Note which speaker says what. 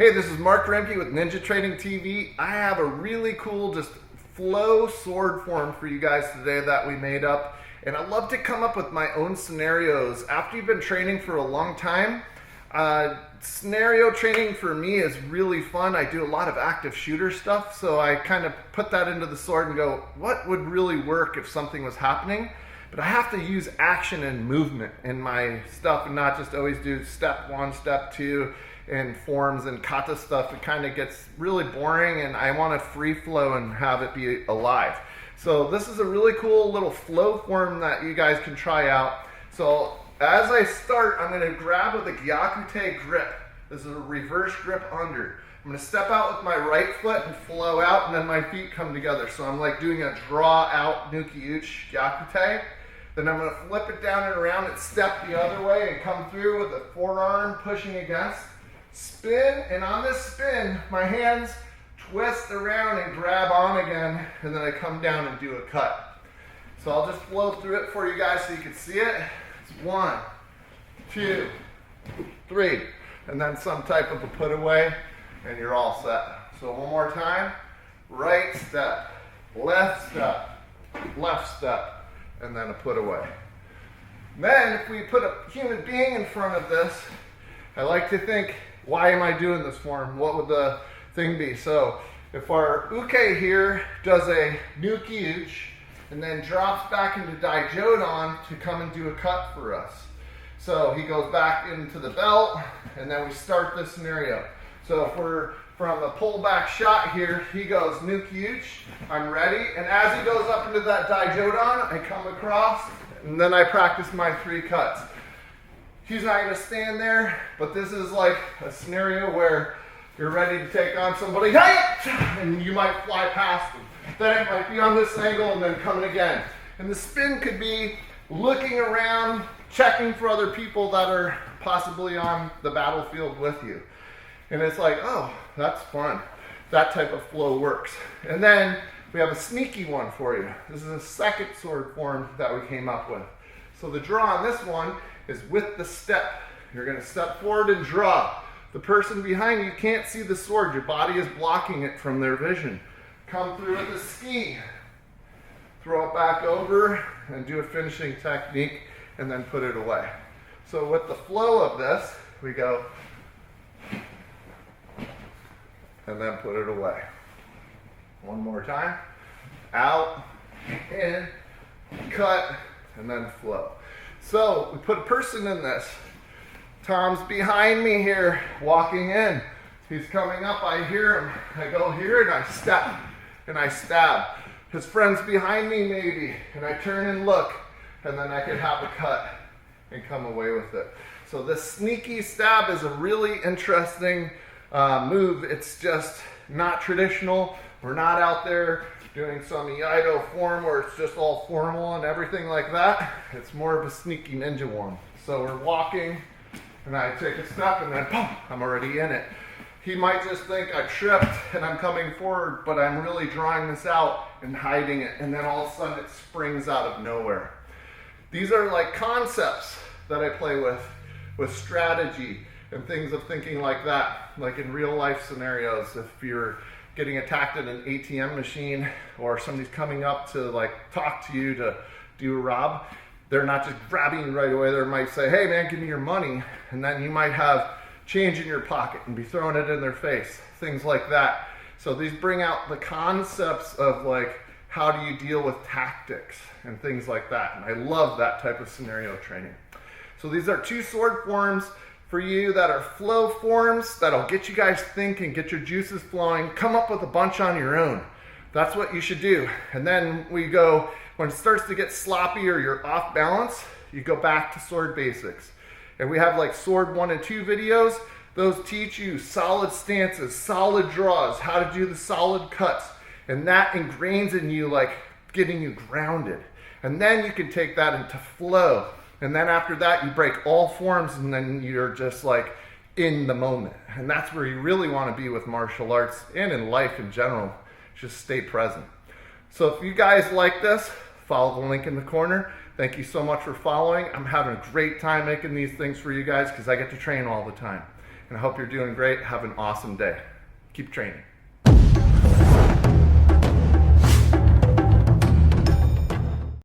Speaker 1: Hey, this is Mark Roemke with Ninja Training TV. I have a really cool just flow sword form for you guys today that we made up. And I love to come up with my own scenarios. After you've been training for a long time, scenario training for me is really fun. I do a lot of active shooter stuff, so I kind of put that into the sword and go, what would really work if something was happening? But I have to use action and movement in my stuff and not just always do step one, step two, and forms and kata stuff. It kind of gets really boring, and I want to free flow and have it be alive. So this is a really cool little flow form that you guys can try out. So as I start, I'm going to grab with a gyakute grip. This is a reverse grip under. I'm going to step out with my right foot and flow out, and then my feet come together. So I'm like doing a draw out nuki uchi gyakute. Then I'm going to flip it down and around and step the other way and come through with the forearm pushing against. Spin, and on this spin, my hands twist around and grab on again, and then I come down and do a cut. So I'll just flow through it for you guys so you can see it. It's 1, 2, 3, and then some type of a put away, and you're all set. So one more time, right step, left step, and then a put away. Then if we put a human being in front of this, I like to think, why am I doing this form? What would the thing be? So if our uke here does a nuki uchi and then drops back into daijodan to come and do a cut for us. So he goes back into the belt, and then we start this scenario. So if we're from a pullback shot here, he goes nuki uchi, I'm ready, and as he goes up into that daijodan, I come across, and then I practice my 3 cuts. He's not going to stand there, but this is like a scenario where you're ready to take on somebody, and you might fly past them. Then it might be on this angle and then coming again. And the spin could be looking around, checking for other people that are possibly on the battlefield with you. And it's like, oh, that's fun. That type of flow works. And then we have a sneaky one for you. This is a second sword form that we came up with. So the draw on this one is with the step. You're going to step forward and draw. The person behind you can't see the sword. Your body is blocking it from their vision. Come through with a ski. Throw it back over and do a finishing technique and then put it away. So with the flow of this, we go and then put it away. One more time. Out, in, cut, and then flow. So we put a person in this. Tom's behind me here, walking in. He's coming up, I hear him. I go here and I step and I stab. His friend's behind me maybe, and I turn and look, and then I can have a cut and come away with it. So this sneaky stab is a really interesting move. It's just not traditional. We're not out there doing some Iaido form where it's just all formal and everything like that. It's more of a sneaky ninja one. So we're walking, and I take a step, and then boom, I'm already in it. He might just think I tripped and I'm coming forward, but I'm really drawing this out and hiding it, and then all of a sudden it springs out of nowhere. These are like concepts that I play with strategy and things of thinking like that, like in real life scenarios. If you're getting attacked at an ATM machine, or somebody's coming up to like talk to you to do a rob, they're not just grabbing you right away. They might say, hey man, give me your money. And then you might have change in your pocket and be throwing it in their face, things like that. So these bring out the concepts of like, how do you deal with tactics and things like that. And I love that type of scenario training. So these are 2 sword forms for you that are flow forms that'll get you guys thinking, get your juices flowing, come up with a bunch on your own. That's what you should do. And then we go, when it starts to get sloppy or you're off balance, you go back to sword basics. And we have like sword 1 and 2 videos. Those teach you solid stances, solid draws, how to do the solid cuts. And that ingrains in you like getting you grounded. And then you can take that into flow. And then after that, you break all forms, and then you're just like in the moment. And that's where you really want to be with martial arts and in life in general. Just stay present. So if you guys like this, follow the link in the corner. Thank you so much for following. I'm having a great time making these things for you guys because I get to train all the time. and I hope you're doing great. Have an awesome day. Keep training.